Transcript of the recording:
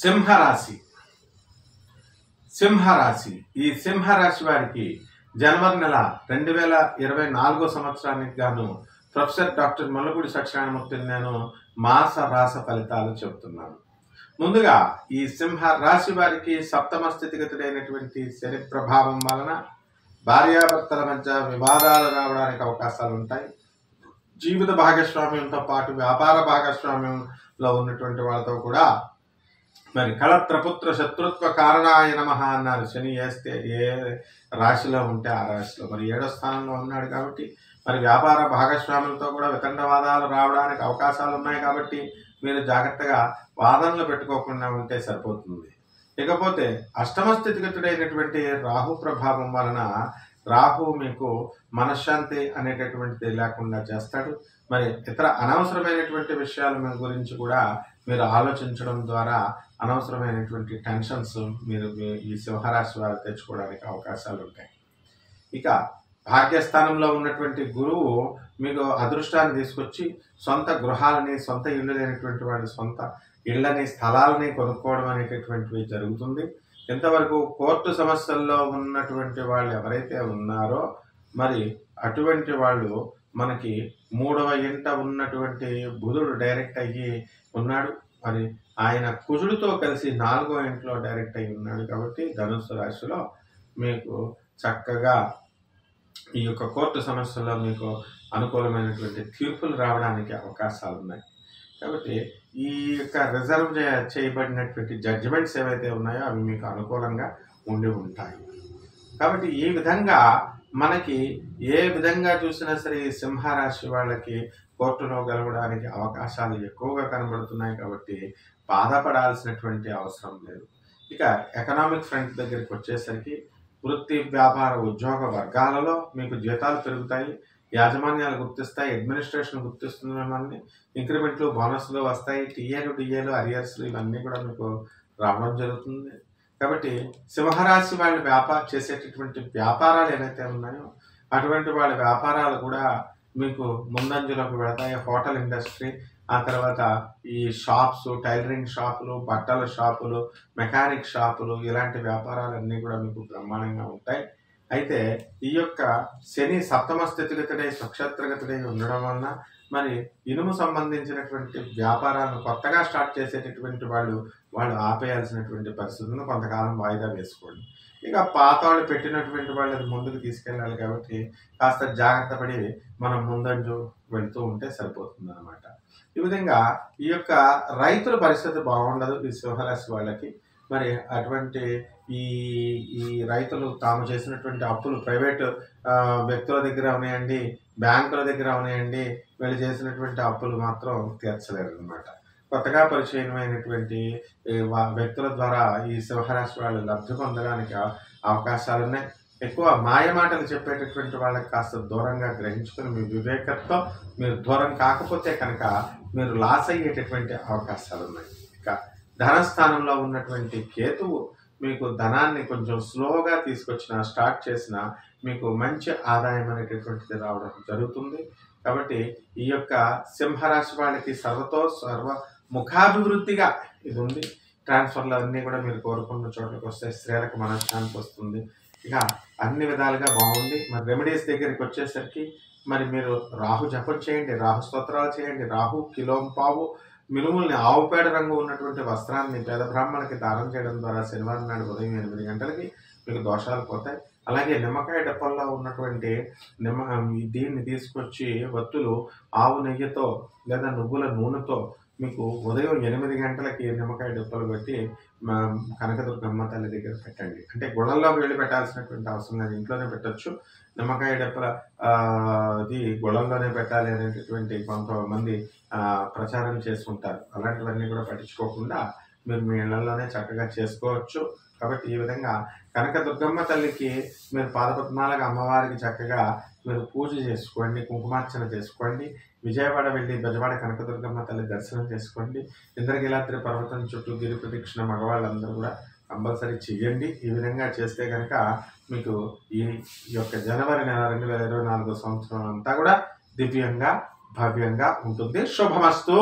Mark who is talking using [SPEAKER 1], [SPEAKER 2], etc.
[SPEAKER 1] సింహరాశి. సింహరాశి ఈ సింహరాశి వారికి జనవరి నెల 2024 సంవత్సరానికి గాను ప్రొఫెసర్ డాక్టర్ మల్లపూడి సత్యనారాయణమూర్తిని నేను మాస రాస ఫలితాలు చెబుతున్నాను. ముందుగా ఈ సింహ రాశి వారికి సప్తమ స్థితిగతుడైనటువంటి శని ప్రభావం వలన భార్యాభర్తల మధ్య వివాదాలు రావడానికి అవకాశాలు ఉంటాయి. జీవిత భాగస్వామ్యంతో పాటు వ్యాపార భాగస్వామ్యంలో ఉన్నటువంటి వాళ్ళతో కూడా మరి కళత్రపుత్ర శత్రుత్వ కారణాయ నమః అన్నారు. శని వేస్తే ఏ రాశిలో ఉంటే ఆ రాశిలో మరి 7వ స్థానంలో ఉన్నాడు కాబట్టి మరి వ్యాపార భాగస్వాములతో కూడా వితండవాదాలు రావడానికి అవకాశాలు ఉన్నాయి. కాబట్టి మీరు జాగ్రత్తగా వాదనలు పెట్టుకోకుండా ఉంటే సరిపోతుంది. ఇకపోతే అష్టమ స్థితిగతుడైనటువంటి రాహు ప్రభావం వలన రాహు మీకు మనశ్శాంతి అనేటటువంటిది లేకుండా చేస్తాడు. మరి ఇతర అనవసరమైనటువంటి విషయాల గురించి కూడా మీరు ఆలోచించడం ద్వారా అనవసరమైనటువంటి టెన్షన్స్ మీరు ఈ సింహరాశి వారు తెచ్చుకోవడానికి అవకాశాలు ఉంటాయి. ఇక భాగ్యస్థానంలో ఉన్నటువంటి గురువు మీకు అదృష్టాన్ని తీసుకొచ్చి సొంత గృహాలని, సొంత ఇళ్ళు లేనటువంటి వాడి సొంత ఇళ్ళని, స్థలాలని కొనుక్కోవడం అనేటటువంటివి జరుగుతుంది. ఇంతవరకు కోర్టు సమస్యల్లో ఉన్నటువంటి వాళ్ళు ఎవరైతే ఉన్నారో మరి అటువంటి వాళ్ళు మనకి 3వ ఇంట ఉన్నటువంటి బుధుడు డైరెక్ట్ అయ్యి ఉన్నాడు. మరి ఆయన కుజుడితో కలిసి 4వ ఇంట్లో డైరెక్ట్ అయ్యి ఉన్నాడు. కాబట్టి ధనుస్సు రాశిలో మీకు చక్కగా ఈ యొక్క కోర్టు సమస్యల్లో మీకు అనుకూలమైనటువంటి తీర్పులు రావడానికి అవకాశాలు ఉన్నాయి. కాబట్టి ఈ యొక్క రిజర్వ్ చేయబడినటువంటి జడ్జిమెంట్స్ ఏవైతే ఉన్నాయో అవి మీకు అనుకూలంగా ఉండి ఉంటాయి. కాబట్టి ఈ విధంగా మనకి ఏ విధంగా చూసినా సరే ఈ సింహరాశి వాళ్ళకి కోర్టులో గెలవడానికి అవకాశాలు ఎక్కువగా కనబడుతున్నాయి. కాబట్టి బాధపడాల్సినటువంటి అవసరం లేదు. ఇక ఎకనామిక్ ఫ్రంట్ దగ్గరికి వచ్చేసరికి వృత్తి, వ్యాపార, ఉద్యోగ వర్గాలలో మీకు జీతాలు పెరుగుతాయి, యాజమాన్యాలు గుర్తిస్తాయి, అడ్మినిస్ట్రేషన్ గుర్తిస్తుంది, మిమ్మల్ని ఇంక్రిమెంట్లు, బోనస్లు వస్తాయి, టీఏలు, డిఏలు, అరియర్స్లు ఇవన్నీ కూడా మీకు రావడం జరుగుతుంది. కాబట్టి సింహరాశి వాళ్ళు చేసేటటువంటి వ్యాపారాలు ఏవైతే ఉన్నాయో అటువంటి వాళ్ళ వ్యాపారాలు కూడా మీకు ముందంజలోకి వెళతాయి. హోటల్ ఇండస్ట్రీ, ఆ తర్వాత ఈ షాప్స్, టైలరింగ్ షాపులు, బట్టల షాపులు, మెకానిక్ షాపులు ఇలాంటి వ్యాపారాలన్నీ కూడా మీకు బ్రహ్మాండంగా ఉంటాయి. అయితే ఈ యొక్క శని సప్తమ స్థితిగతుడై నక్షత్రగతుడై ఉండడం వలన మరి ఇనుము సంబంధించినటువంటి వ్యాపారాలను కొత్తగా స్టార్ట్ చేసేటటువంటి వాళ్ళు ఆపేయాల్సినటువంటి పరిస్థితులను కొంతకాలం వాయిదా వేసుకోండి. ఇక పాత వాళ్ళు పెట్టినటువంటి వాళ్ళు అది ముందుకు తీసుకెళ్ళాలి. కాబట్టి కాస్త జాగ్రత్త పడి మనం ముందంజు వెళ్తూ ఉంటే సరిపోతుంది అన్నమాట. ఈ విధంగా ఈ యొక్క రైతుల పరిస్థితి బాగుండదు ఈ సింహరాశి వాళ్ళకి. మరి అటువంటి ఈ రైతులు తాము చేసినటువంటి అప్పులు ప్రైవేటు వ్యక్తుల దగ్గర ఉన్నాయండి, బ్యాంకుల దగ్గర ఉన్నాయండి, వీళ్ళు చేసినటువంటి అప్పులు మాత్రం తీర్చలేరు అన్నమాట. కొత్తగా పరిచయమైనటువంటి వ్యక్తుల ద్వారా ఈ సింహరాశి వాళ్ళు లబ్ధి పొందడానికి అవకాశాలు ఉన్నాయి. ఎక్కువ మాయ మాటలు చెప్పేటటువంటి వాళ్ళకి కాస్త దూరంగా గ్రహించుకుని మీ వివేకంతో మీరు దూరం కాకపోతే కనుక మీరు లాస్ అయ్యేటటువంటి అవకాశాలు ఉన్నాయి. ఇక ధనస్థానంలో ఉన్నటువంటి కేతువు మీకు ధనాన్ని కొంచెం స్లోగా స్టార్ట్ చేసిన మీకు మంచి ఆదాయం అనేటటువంటిది రావడం జరుగుతుంది. కాబట్టి ఈ యొక్క సింహరాశి వాళ్ళకి సర్వ ముఖాభివృద్ధిగా ఇది ఉంది. ట్రాన్స్ఫర్లు అన్నీ కూడా మీరు కోరుకున్న చోట్లకి వస్తాయి. స్త్రీలకు మనశ్శాంతి వస్తుంది. ఇక అన్ని విధాలుగా బాగుంది. మరి రెమెడీస్ దగ్గరికి వచ్చేసరికి మరి మీరు రాహు జపం చేయండి, రాహు స్తోత్రాలు చేయండి. రాహు కిలోంపావు మినుముల్ని ఆవుపేడ రంగు ఉన్నటువంటి వస్త్రాన్ని పేద బ్రాహ్మణులకి దానం చేయడం ద్వారా శనివారం నాడు ఉదయం 8 గంటలకి మీకు దోషాలు పోతాయి. అలాగే నిమ్మకాయ డప్పల్లో ఉన్నటువంటి దీన్ని తీసుకొచ్చి వత్తులు ఆవు నెయ్యితో లేదా నువ్వుల నూనెతో మీకు ఉదయం 8 గంటలకి నిమ్మకాయ డప్పలు పెట్టి కనకదుర్గమ్మ తల్లి దగ్గర పెట్టండి. అంటే గుళ్ళల్లోకి వెళ్ళి పెట్టాల్సినటువంటి అవసరం లేదు, ఇంట్లోనే పెట్టచ్చు. నిమ్మకాయ డప్పల ఇది గుళ్ళల్లోనే పెట్టాలి అనేటటువంటి కొంతమంది ప్రచారం చేసుకుంటారు. అలాంటివన్నీ కూడా పట్టించుకోకుండా మీరు మీ ఇళ్లలోనే చక్కగా చేసుకోవచ్చు. కాబట్టి ఈ విధంగా కనకదుర్గమ్మ తల్లికి మీరు పాదపద్మాలకు అమ్మవారికి చక్కగా మీరు పూజ చేసుకోండి, కుంకుమార్చన చేసుకోండి. విజయవాడ వెళ్ళి బెజవాడ కనకదుర్గమ్మ తల్లి దర్శనం చేసుకోండి. ఇంద్రకీలాద్రి పర్వతం చుట్టూ గిరి ప్రదక్షిణ మగవాళ్ళందరూ కూడా కంపల్సరీ చెయ్యండి. ఈ విధంగా చేస్తే కనుక మీకు ఈ యొక్క జనవరి నెల 2024 సంవత్సరం అంతా కూడా దివ్యంగా భవ్యంగా ఉంటుంది. శుభమస్తు.